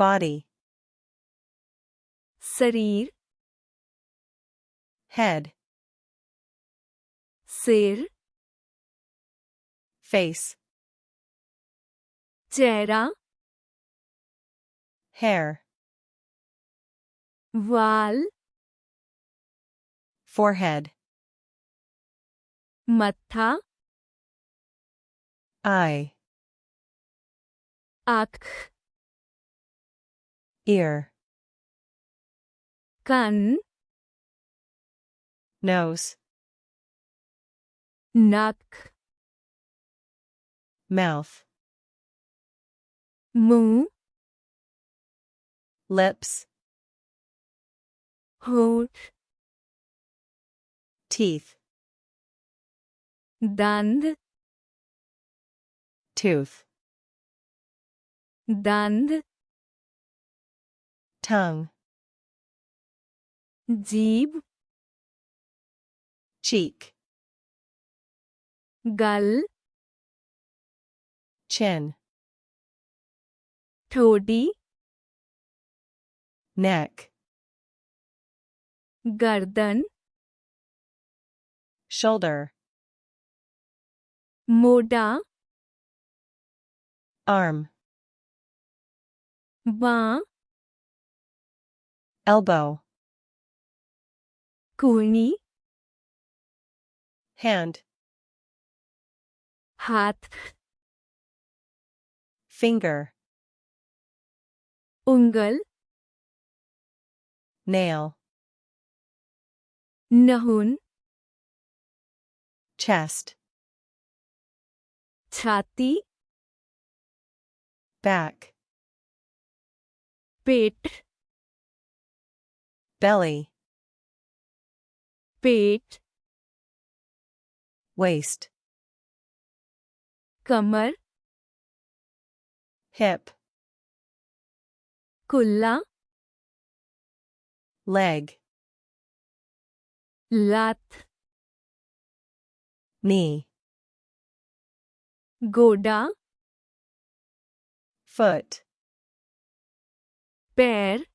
body, ਸਰੀਰ head, ਸਿਰ face, ਚਿਹਰਾ hair, ਵਾਲ forehead, ਮੱਥਾ eye, ਅੱਖ ear, ਕੰਨ nose, ਨੱਕ mouth, ਮੂੰਹ lips, ਹੋਠ teeth, ਦੰਦ tooth, ਦੰਦ tongue, ਜੀਭ cheek, ਗਲ chin, ਠੋਡੀ neck, ਗਰਦਨ shoulder, ਮੋਢਾ arm, ਬਾਂਹ elbow, ਕੂਹਣੀ hand, ਹੱਥ finger, ਉਂਗਲ nail, ਨਹੁੰ chest, ਛਾਤੀ back, ਪੇਟ belly, ਪੇਟ waist, ਕਮਰ hip, ਕੁੱਲਾ leg, ਲੱਤ knee, ਗੋਡਾ foot, ਪੈਰ